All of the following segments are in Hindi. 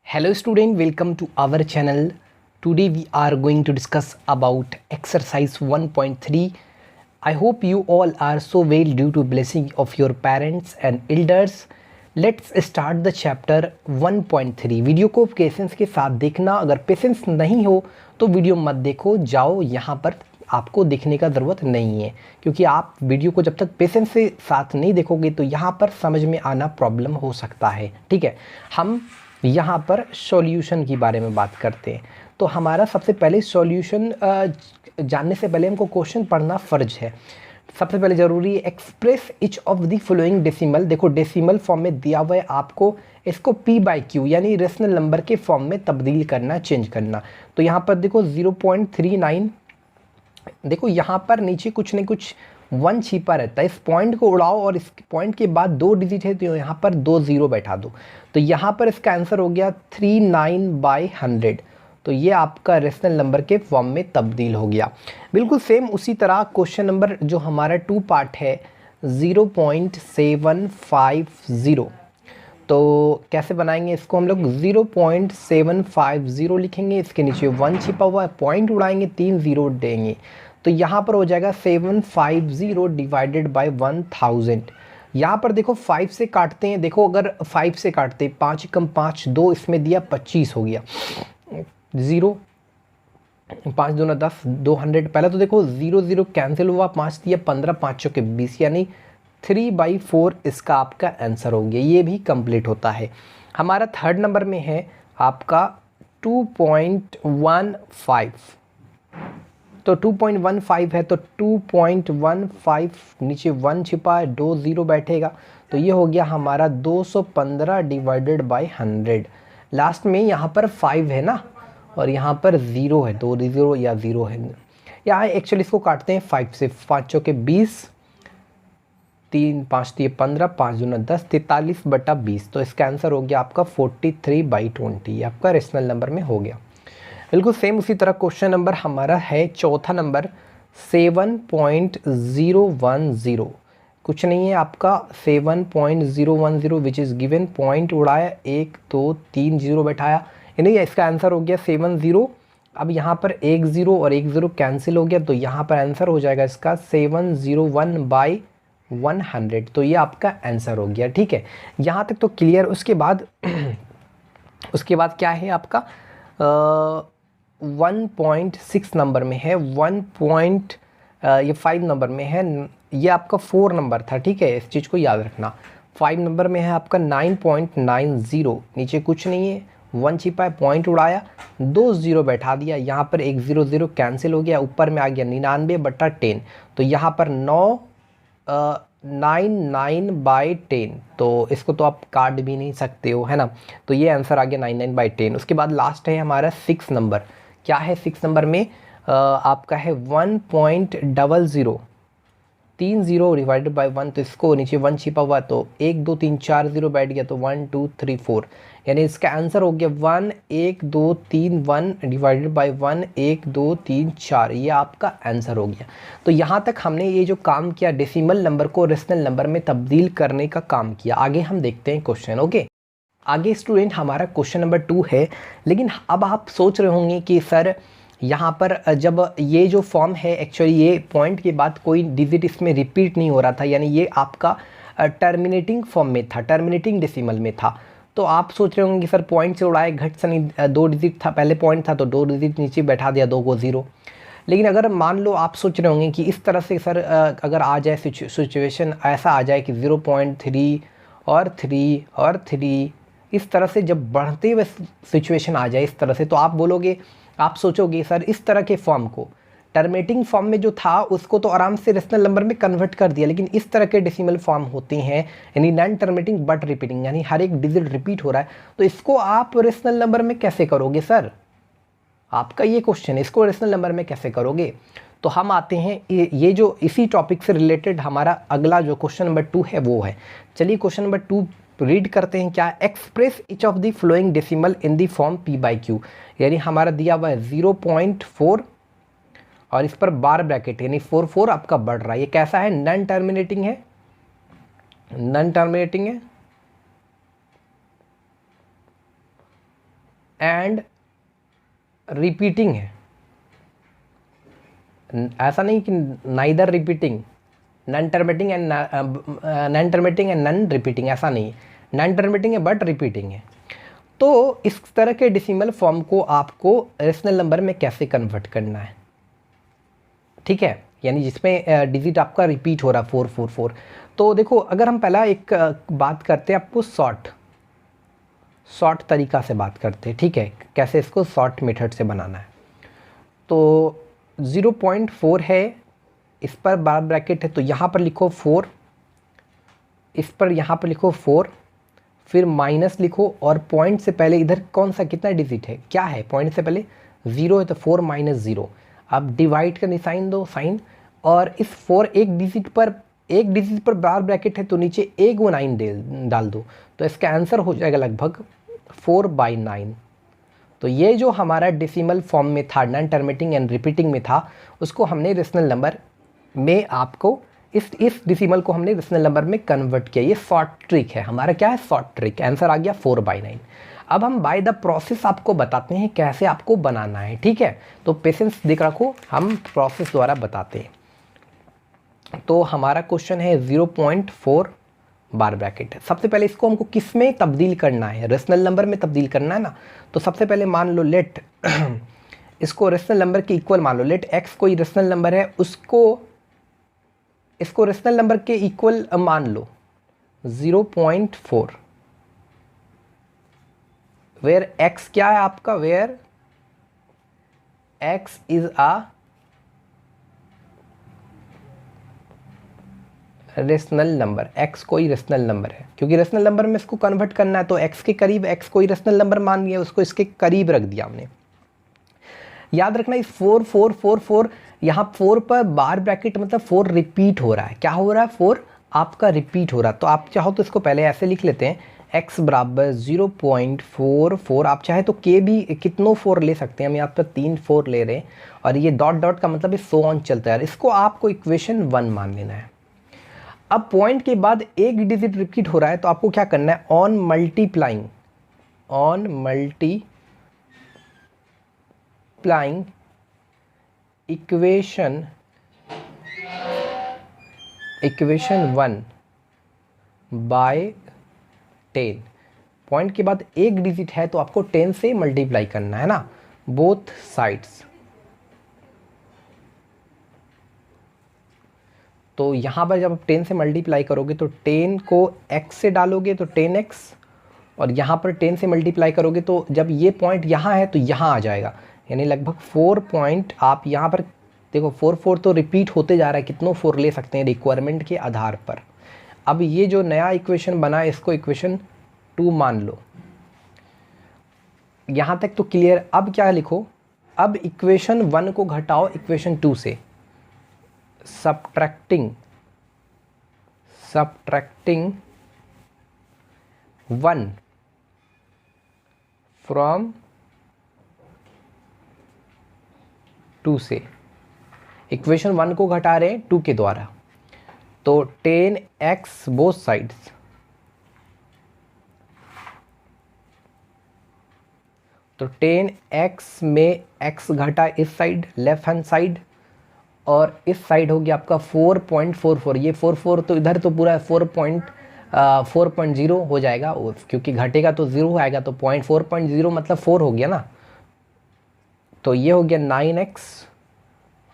Hello student, welcome to our channel. Today we are going to discuss about exercise 1.3. I hope you all are so well due to blessing of your parents and elders. Let's start the chapter 1.3. Video को पेशेंस के साथ देखना. अगर पेशेंस नहीं हो तो वीडियो मत देखो, जाओ. यहाँ पर आपको देखने का ज़रूरत नहीं है, क्योंकि आप वीडियो को जब तक पेशेंस से साथ नहीं देखोगे तो यहाँ पर समझ में आना प्रॉब्लम हो सकता है. ठीक है, हम यहाँ पर सॉल्यूशन की बारे में बात करते हैं. तो हमारा सबसे पहले सॉल्यूशन जानने से पहले हमको क्वेश्चन पढ़ना फ़र्ज है. सबसे पहले ज़रूरी है express each of the following decimal. देखो डेसिमल फॉर्म में दिया हुआ है, आपको इसको p/q यानी रेशनल नंबर के फॉर्म में तब्दील करना, चेंज करना. तो यहाँ पर देखो 0.39. देखो यहाँ पर नीचे कुछ न कुछ 1 छिपा रहता है. इस पॉइंट को उड़ाओ और इस पॉइंट के बाद 2 डिजिट है तो यहाँ पर 2 0 बैठा दो. तो यहाँ पर इसका आंसर हो गया 39/100. तो ये आपका रेशनल नंबर के फॉर्म में तब्दील हो गया. बिल्कुल सेम उसी तरह क्वेश्चन नंबर जो हमारा 2 पार्ट है 0.750. तो कैसे बनाएंगे इसको हम लोग? 0.750 लिखेंगे, इसके नीचे 1 छिपा हुआ है, पॉइंट उड़ाएंगे, 3 0 देंगे. तो यहाँ पर हो जाएगा 750 डिवाइडेड बाय 1000. यहाँ पर देखो 5 से काटते हैं. देखो अगर 5 से काटते 5 कम 5 2 इसमें दिया 25 हो गया. 0 5 दूना 10 200. पहले तो देखो 0 0 कैंसिल हुआ, 5 दिया 15 5 चौके 20 यानी 3/4 इसका आपका आंसर हो गया. ये भी कंप्लीट होता है. हमारा थर्ड नंबर में है आपका 2.15. तो 2.15 है तो 2.15 नीचे 1 छिपा है, 2 0 बैठेगा. तो ये हो गया हमारा 215 डिवाइडेड बाय 100. लास्ट में यहाँ पर 5 है ना, और यहाँ पर 0 है, 2 0 या 0 है. यहाँ एक्चुअली इसको काटते हैं 5 से. 5 चौके 20, 3 5 दिए 15, 5 दूना 10, 43/20. तो इसका आंसर हो गया आपका 43/20. आपका रेशनल नंबर में हो गया. बिल्कुल सेम उसी तरह क्वेश्चन नंबर हमारा है चौथा नंबर 7.010. कुछ नहीं है आपका 7.010 विच इज़ गिवन. पॉइंट उड़ाया, 1 2 3 0 बैठाया, यानी इसका आंसर हो गया 70. अब यहाँ पर 1 0 और 1 0 कैंसिल हो गया, तो यहाँ पर आंसर हो जाएगा इसका 701/100. तो ये आपका आंसर हो गया. ठीक है, यहाँ तक तो क्लियर. उसके बाद क्या है आपका 1.6 नंबर में है. ये 5 नंबर में है. ये आपका 4 नंबर था. ठीक है, इस चीज़ को याद रखना. 5 नंबर में है आपका 9.90. नीचे कुछ नहीं है, 1 छिपा है, पॉइंट उड़ाया, 2 0 बैठा दिया. यहाँ पर 1 0 0 कैंसिल हो गया, ऊपर में आ गया 99/10. तो यहाँ पर 99/10. तो इसको तो आप काट भी नहीं सकते हो, है ना. तो ये आंसर आ गया 99/10. उसके बाद लास्ट है हमारा 6 नंबर. क्या है 6 नंबर में? आपका है 1.00. 3 0 डिवाइडेड बाय 1. तो इसको नीचे 1 छिपा हुआ, तो 1 2 3 4 0 बैठ गया, तो 1 2 3 4. यानी इसका आंसर हो गया 1 1 2 3 1 डिवाइडेड बाय 1 1 2 3 4. ये आपका आंसर हो गया. तो यहाँ तक हमने ये जो काम किया, डेसिमल नंबर को रेशनल नंबर में तब्दील करने का काम किया. आगे हम देखते हैं क्वेश्चन. ओके, आगे स्टूडेंट हमारा क्वेश्चन नंबर 2 है. लेकिन अब आप सोच रहे होंगे कि सर यहाँ पर जब ये जो फॉर्म है, एक्चुअली ये पॉइंट के बाद कोई डिजिट इसमें रिपीट नहीं हो रहा था, यानी ये आपका टर्मिनेटिंग फॉर्म में था, टर्मिनेटिंग डेसिमल में था. तो आप सोच रहे होंगे कि सर पॉइंट से उड़ाए, घट से नहीं, 2 डिजिट था, पहले पॉइंट था तो 2 डिजिट नीचे बैठा दिया, 2 को 0. लेकिन अगर मान लो आप सोच रहे होंगे कि इस तरह से सर अगर आ जाए सिचुएशन ऐसा आ जाए कि 0.3 और 3 और 3 इस तरह से जब बढ़ते हुए सिचुएशन आ जाए इस तरह से, तो आप बोलोगे, आप सोचोगे सर इस तरह के फॉर्म को टर्मिनेटिंग फॉर्म में जो था उसको तो आराम से रेशनल नंबर में कन्वर्ट कर दिया, लेकिन इस तरह के डेसिमल फॉर्म होते हैं, यानी नॉन टर्मिनेटिंग बट रिपीटिंग, यानी हर एक डिजिट रिपीट हो रहा है, तो इसको आप रेशनल नंबर में कैसे करोगे सर? आपका ये क्वेश्चन है, इसको रेशनल नंबर में कैसे करोगे? तो हम आते हैं ये जो इसी टॉपिक से रिलेटेड हमारा अगला जो क्वेश्चन नंबर 2 है वो है. चलिए क्वेश्चन नंबर 2 रीड करते हैं. क्या? Express each of the flowing decimal in the form p/q. यानी हमारा दिया हुआ है 0.4 और इस पर बार ब्रैकेट, यानी 4 4 आपका बढ़ रहा है. ये कैसा है? नॉन टर्मिनेटिंग है, नॉन टर्मिनेटिंग है. एंड रिपीटिंग है, ऐसा नहीं कि neither repeating, non terminating and non terminating and non repeating, ऐसा नहीं है, नॉन टर्मिनेटिंग है बट रिपीटिंग है। तो इस तरह के डेसिमल फॉर्म को आपको रेशनल नंबर में कैसे कन्वर्ट करना है, ठीक है, यानी जिसमें डिजिट आपका रिपीट हो रहा 444। तो देखो अगर हम पहला एक बात करते हैं, आपको शॉर्ट तरीका से बात करते हैं, ठीक है, कैसे इसको शॉर्ट मेथड से बनाना है। तो 0.4 है, इस पर बार ब्रैकेट है, तो यहाँ पर लिखो 4, इस पर यहाँ पर लिखो 4, फिर माइनस लिखो, और पॉइंट से पहले इधर कौन सा कितना डिजिट है, क्या है, पॉइंट से पहले 0 है, तो 4 माइनस 0, अब डिवाइड का निशान दो, साइन, और इस 4 एक डिजिट पर बार ब्रैकेट है, तो नीचे एक वो 9 डाल दो, तो इसका आंसर हो जाएगा लगभग 4/9। तो ये जो हमारा डेसिमल फॉर्म में था, नॉन टर्मिनेटिंग एंड रिपीटिंग में था, उसको हमने रेशनल नंबर में आपको इस डेसिमल को हमने रेशनल नंबर में कन्वर्ट किया। ये शॉर्ट ट्रिक है हमारा, क्या है, शॉर्ट ट्रिक। आंसर आ गया 4/9। अब हम बाय द प्रोसेस आपको बताते हैं कैसे आपको बनाना है, ठीक है, तो पेशेंस देख रखो, हम प्रोसेस द्वारा बताते हैं। तो हमारा क्वेश्चन है 0.4 बार ब्रैकेट है। सबसे पहले इसको हमको किस में तब्दील करना है, रेशनल नंबर में तब्दील करना है ना। तो सबसे पहले मान लो लेट इसको रेशनल नंबर के इक्वल मान लो, लेट एक्स कोई रेशनल नंबर है, इसको रेशनल नंबर के इक्वल मान लो 0.4, वेयर एक्स क्या है आपका, where X is a rational number, X कोई रेशनल नंबर है, क्योंकि रेशनल नंबर में इसको कन्वर्ट करना है, तो एक्स के करीब एक्स कोई रेशनल नंबर मान लिया, उसको इसके करीब रख दिया हमने। याद रखना इस 4 4 4 4 यहाँ 4 पर बार ब्रैकेट मतलब 4 रिपीट हो रहा है, क्या हो रहा है, 4 आपका रिपीट हो रहा है। तो आप चाहो तो इसको पहले ऐसे लिख लेते हैं, x बराबर 0.44, आप चाहे तो k भी कितनों 4 ले सकते हैं, हम यहाँ पर 3 4 ले रहे हैं, और ये डॉट डॉट का मतलब सो ऑन चलता है, इसको आपको इक्वेशन 1 मान लेना है। अब पॉइंट के बाद एक डिजिट रिपीट हो रहा है, तो आपको क्या करना है, on multiplying equation 1 by 10। Point के बाद एक डिजिट है, तो आपको 10 से मल्टीप्लाई करना है ना, बोथ साइड्स। तो यहाँ पर जब आप 10 से मल्टीप्लाई करोगे, तो 10 को x से डालोगे तो 10x, और यहाँ पर 10 से मल्टीप्लाई करोगे, तो जब ये पॉइंट यहाँ है तो यहाँ आ जाएगा, यानी लगभग 4 पॉइंट आप यहाँ पर देखो, 4 4 तो रिपीट होते जा रहा है, कितनों 4 ले सकते हैं रिक्वायरमेंट के आधार पर। अब ये जो नया इक्वेशन बना है, इसको इक्वेशन 2 मान लो, यहाँ तक तो क्लियर। अब क्या लिखो, अब इक्वेशन 1 को घटाओ इक्वेशन 2 से, subtracting 1 from 2 से, इक्वेशन 1 को घटा रहे हैं 2 के द्वारा, तो 10x बोथ साइड्स, तो 10x में x घटा इस साइड लेफ्ट हैंड साइड, और इस साइड हो गया आपका 4.44, ये 44 तो इधर तो पूरा 4.0 हो जाएगा, क्योंकि घटेगा तो 0 आएगा, तो 4.0 मतलब 4 हो गया ना। तो ये हो गया 9x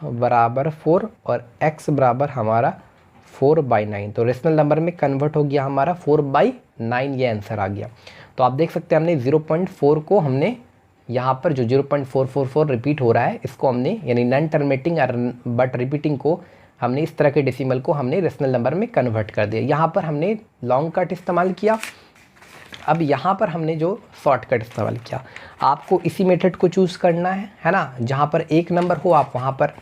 बराबर 4 और x बराबर हमारा 4/9। तो रेशनल नंबर में कन्वर्ट हो गया हमारा 4/9, ये आंसर आ गया। तो आप देख सकते हैं हमने 0.4 को हमने यहाँ पर जो 0.444 रिपीट हो रहा है, इसको हमने यानी नॉन टर्मिनेटिंग बट रिपीटिंग को हमने इस तरह के डेसिमल को हमने रेशनल नंबर में कन्वर्ट कर दिया। यहाँ पर हमने लॉन्ग कट इस्तेमाल किया। अब यहाँ पर हमने जो शॉर्ट कट इस्तेमाल किया, आपको इसी मेथड को चूज़ करना है ना, जहाँ पर एक नंबर हो आप वहाँ पर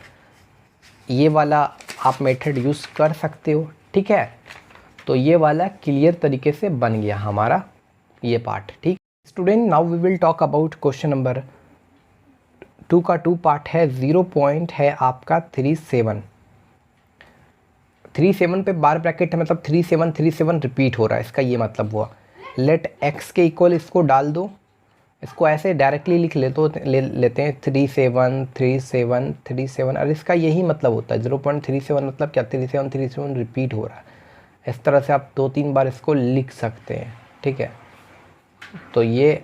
ये वाला आप मेथड यूज़ कर सकते हो, ठीक है। तो ये वाला क्लियर तरीके से बन गया हमारा ये पार्ट, ठीक। Student, now we will talk about question number 2 का 2 पार्ट है। 0 पॉइंट है आपका 37 पे बार ब्रैकेट है, मतलब 37 रिपीट हो रहा है, इसका ये मतलब हुआ। लेट x के इक्वल इसको डाल दो, इसको ऐसे डायरेक्टली लिख लेते हैं 37 37 37, और इसका यही मतलब होता है 0.37 मतलब क्या, 37 37 रिपीट हो रहा है। इस तरह से आप 2-3 बार इसको लिख सकते हैं, ठीक है। तो ये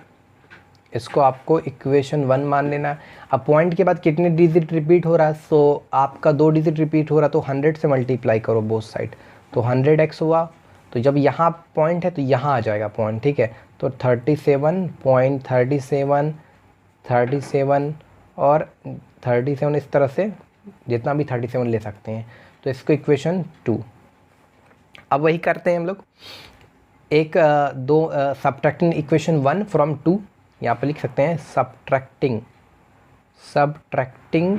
इसको आपको इक्वेशन 1 मान लेना है। अब पॉइंट के बाद कितने डिजिट रिपीट हो रहा है, सो आपका 2 डिजिट रिपीट हो रहा है तो 100 से मल्टीप्लाई करो बोथ साइड, तो 100x हुआ। तो जब यहाँ पॉइंट है तो यहाँ आ जाएगा पॉइंट, ठीक है। तो 37.37 37 और 37, इस तरह से जितना भी 37 ले सकते हैं। तो इसको इक्वेशन 2। अब वही करते हैं हम लोग, एक सब्ट्रैक्टिंग इक्वेशन 1 फ्रॉम 2, यहाँ पर लिख सकते हैं सब्ट्रैक्टिंग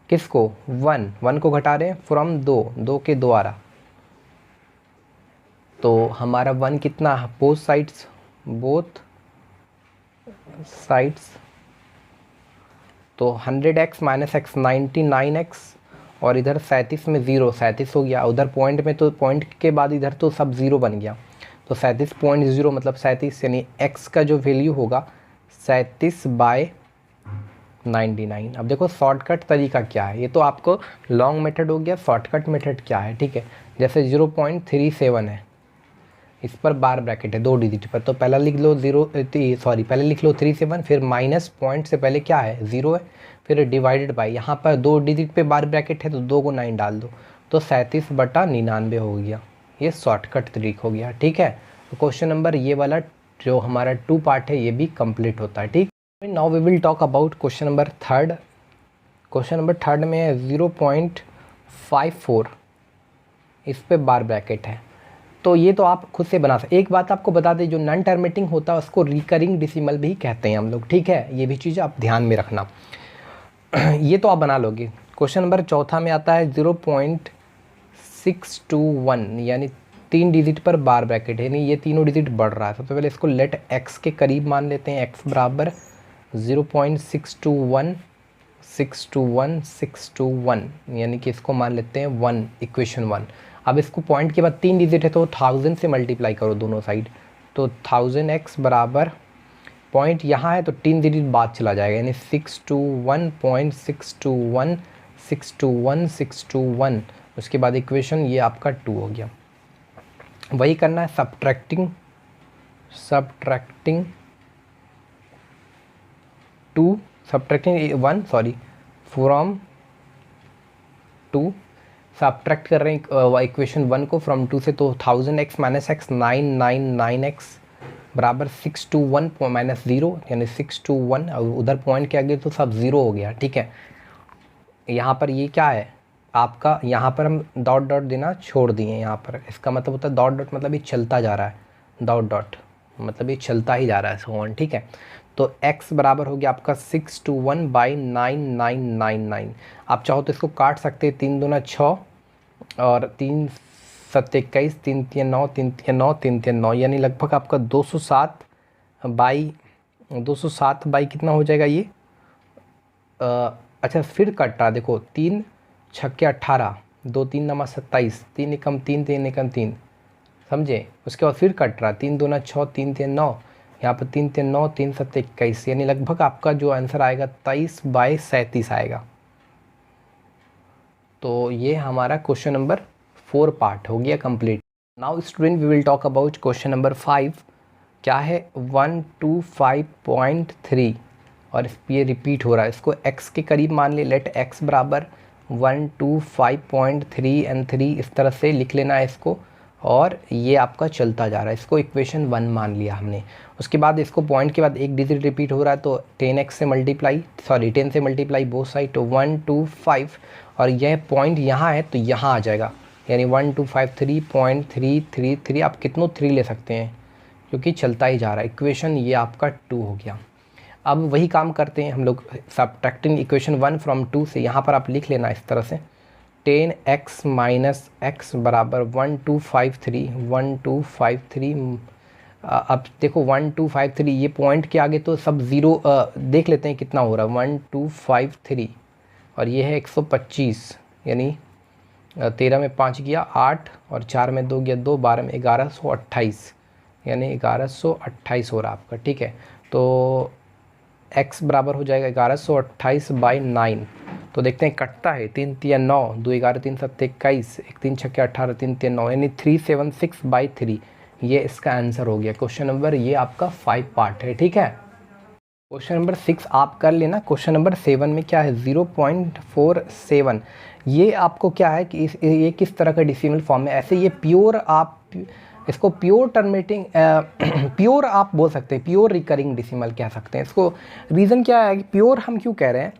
किसको, 1 को घटा रहे हैं फ्रॉम 2 के द्वारा। तो हमारा 1 कितना, बोथ साइड्स, तो 100x माइनस एक्स 99x, और इधर 37 में 37 हो गया, उधर पॉइंट में तो पॉइंट के बाद इधर तो सब 0 बन गया, तो 37.0 मतलब 37, यानी x का जो वैल्यू होगा 37/99। अब देखो शॉर्टकट तरीका क्या है, ये तो आपको लॉन्ग मेथड हो गया, शॉर्टकट मेथड क्या है, ठीक है। जैसे 0.37 है, इस पर बार ब्रैकेट है 2 डिजिट पर, तो पहला लिख लो पहले लिख लो 37, फिर माइनस पॉइंट से पहले क्या है 0 है, फिर डिवाइडेड बाई, यहाँ पर 2 डिजिट पे बार ब्रैकेट है तो 2 को 9 डाल दो, तो 37/99 हो गया। ये शॉर्टकट तरीक हो गया, ठीक है। तो क्वेश्चन नंबर ये वाला जो हमारा 2 पार्ट है ये भी कंप्लीट होता है, ठीक। Now we will talk about question number 3। Question number 3 में 0.54, इस पे बार ब्रैकेट है, तो ये तो आप खुद से बना सकते। एक बात आपको बता दें, जो नॉन टर्मिनेटिंग होता है उसको रिकरिंग डेसिमल भी कहते हैं हम लोग, ठीक है। ये भी चीज़ आप ध्यान में रखना। ये तो आप बना लोगे। क्वेश्चन नंबर 4 में आता है 0.621, यानी 3 डिजिट पर बार ब्रैकेट है, यानी ये तीनों डिजिट बढ़ रहा है। सबसे पहले इसको लेट x के करीब मान लेते हैं, x बराबर 0.621 621 यानी कि इसको मान लेते हैं 1, इक्वेशन 1। अब इसको पॉइंट के बाद 3 डिजिट है तो 1000 से मल्टीप्लाई करो दोनों साइड, तो 1000x बराबर पॉइंट यहाँ है तो 3 डिजिट बाद चला जाएगा, यानी 621.621 621 621। उसके बाद इक्वेशन ये आपका 2 हो गया। वही करना है सब्ट्रैक्टिंग 1 फ्रॉम 2, सब्ट्रैक्ट कर रहे हैं इक्वेशन 1 को फ्रॉम 2 से, तो 1000x माइनस एक्स 999x बराबर 621 माइनस 0, यानी 621, और उधर पॉइंट के आगे तो सब 0 हो गया, ठीक है। यहाँ पर ये क्या है आपका, यहाँ पर हम डॉट डॉट देना छोड़ दिए यहाँ पर, इसका मतलब होता है डॉट डॉट मतलब ये चलता जा रहा है, डॉट डॉट मतलब ये चलता ही जा रहा है सोन, ठीक है। तो x बराबर हो गया आपका 621/9999। आप चाहो तो इसको काट सकते हैं, 3 दूना 6 और 3 7 21, 3 3 9, 3 3 9, 3 3 9, यानी लगभग आपका 207 बाई कितना हो जाएगा ये, अच्छा फिर कट रहा, देखो 3 छक्के 18, 2 3 नमा 27, 3 एकम 3 3 एकम 3, समझे। उसके बाद फिर कट रहा, 3 दूना 6, 3 3 9, यहाँ पर 3 3 9, 3 7 21, यानी लगभग आपका जो आंसर आएगा 23/37 आएगा। तो ये हमारा क्वेश्चन नंबर 4 पार्ट हो गया complete. Now student we will talk about question number 5। क्या है 125.3, और इस पर ये रिपीट हो रहा है, इसको x के करीब मान ले, लेट x बराबर 125.3 एंड 3, इस तरह से लिख लेना है इसको, और ये आपका चलता जा रहा है, इसको इक्वेशन 1 मान लिया हमने। उसके बाद इसको पॉइंट के बाद एक डिजिट रिपीट हो रहा है, तो 10 से मल्टीप्लाई बोथ साइड, तो 125, और यह पॉइंट यहाँ है तो यहाँ आ जाएगा, यानी 125.333, आप कितनों 3 ले सकते हैं क्योंकि चलता ही जा रहा है। इक्वेशन ये आपका 2 हो गया। अब वही काम करते हैं हम लोग, सब्ट्रैक्टिंग इक्वेशन 1 फ्रॉम 2 से, यहाँ पर आप लिख लेना इस तरह से 10x माइनस एक्स बराबर 1253। अब देखो 1253, ये पॉइंट के आगे तो सब 0, देख लेते हैं कितना हो रहा है 1253, और ये है 125, यानी 13 में 5 गया 8, और 4 में 2 गया 2, 12 में 1128, यानी 1128 हो रहा है आपका, ठीक है। तो x बराबर हो जाएगा 1128/9। तो देखते हैं कटता है, 3 3 9, 2 11 3 7 21, 1 3 6 18, 3 3 9, यानी 376/3। ये इसका आंसर हो गया क्वेश्चन नंबर, ये आपका 5 पार्ट है। ठीक है, क्वेश्चन नंबर 6 आप कर लेना। क्वेश्चन नंबर 7 में क्या है, 0.47। ये आपको क्या है कि ये किस तरह का डेसिमल फॉर्म है। ऐसे ये प्योर, आप इसको प्योर टर्मिनेटिंग प्योर आप बोल सकते हैं, प्योर रिकरिंग डेसिमल कह सकते हैं इसको। रीज़न क्या है कि प्योर हम क्यों कह रहे हैं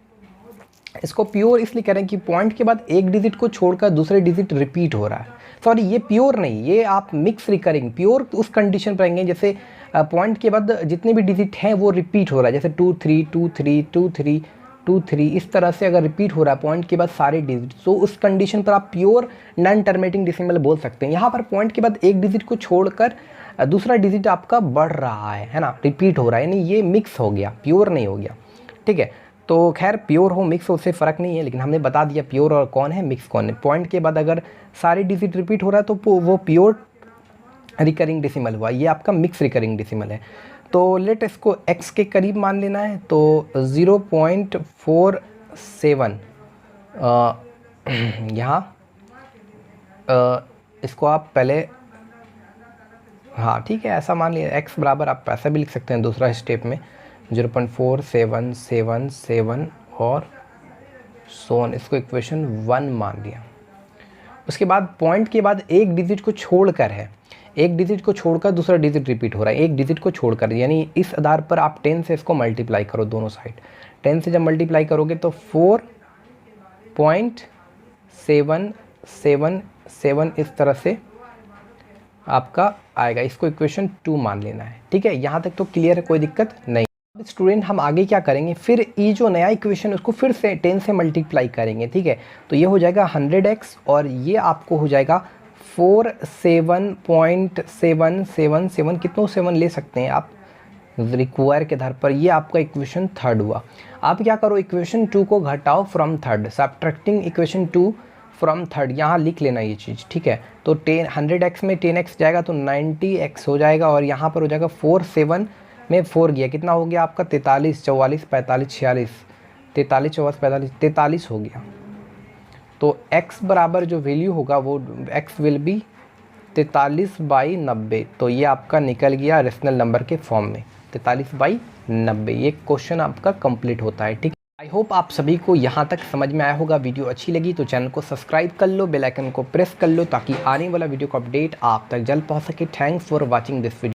इसको, प्योर इसलिए कह रहे हैं कि पॉइंट के बाद एक डिजिट को छोड़कर दूसरे डिजिट रिपीट हो रहा है। सॉरी, ये प्योर नहीं, ये आप मिक्स रिकरिंग। प्योर उस कंडीशन पर आएंगे जैसे पॉइंट के बाद जितने भी डिजिट हैं वो रिपीट हो रहा है, जैसे 2 3 2 3 2 3 2 3, इस तरह से अगर रिपीट हो रहा है पॉइंट के बाद सारे डिजिट, तो उस कंडीशन पर आप प्योर नॉन टर्मिनेटिंग डेसिमल बोल सकते हैं। यहाँ पर पॉइंट के बाद एक डिजिट को छोड़कर दूसरा डिजिट आपका बढ़ रहा है ना, रिपीट हो रहा है, यानी ये मिक्स हो गया, प्योर नहीं हो गया। ठीक है, तो खैर प्योर हो मिक्स हो उससे फ़र्क नहीं है, लेकिन हमने बता दिया प्योर और कौन है, मिक्स कौन है। पॉइंट के बाद अगर सारे डिजिट रिपीट हो रहा है तो वो प्योर रिकरिंग डेसिमल हुआ, ये आपका मिक्स रिकरिंग डेसिमल है। तो लेट इसको x के करीब मान लेना है, तो 0.47 यहाँ इसको आप पहले, हाँ ठीक है ऐसा मान लिया, x बराबर आप ऐसा भी लिख सकते हैं दूसरा स्टेप में 0.4777 और सोन, इसको इक्वेशन 1 मान लिया। उसके बाद पॉइंट के बाद एक डिजिट को छोड़कर है, एक डिजिट को छोड़कर दूसरा डिजिट रिपीट हो रहा है, एक डिजिट को छोड़कर, यानी इस आधार पर आप 10 से इसको मल्टीप्लाई करो दोनों साइड। 10 से जब मल्टीप्लाई करोगे तो 4.777 इस तरह से आपका आएगा। इसको इक्वेशन 2 मान लेना है। ठीक है, यहाँ तक तो क्लियर है, कोई दिक्कत नहीं। स्टूडेंट हम आगे क्या करेंगे, फिर ये जो नया इक्वेशन उसको फिर से 10 से मल्टीप्लाई करेंगे। ठीक है, तो ये हो जाएगा 100x और ये आपको हो जाएगा 47.777, कितनों 7 ले सकते हैं आप रिक्वायर के आधार पर। ये आपका इक्वेशन 3 हुआ। आप क्या करो, इक्वेशन 2 को घटाओ फ्रॉम 3, सब्ट्रैक्टिंग इक्वेशन 2 फ्रॉम 3, यहाँ लिख लेना ये चीज़। ठीक है, तो 100x में 10x जाएगा तो 90x हो जाएगा, और यहाँ पर हो जाएगा 47 में 4 गया, कितना हो गया आपका 43 44 45 46, 43 44 45 43 हो गया। तो x बराबर जो वैल्यू होगा वो x विल बी 43/90। तो ये आपका निकल गया रेशनल नंबर के फॉर्म में 43/90। ये क्वेश्चन आपका कंप्लीट होता है। ठीक, आई होप आप सभी को यहाँ तक समझ में आया होगा। वीडियो अच्छी लगी तो चैनल को सब्सक्राइब कर लो, बेल आइकन को प्रेस कर लो ताकि आने वाला वीडियो का अपडेट आप तक जल्द पहुँच सके। Thanks for watching this video.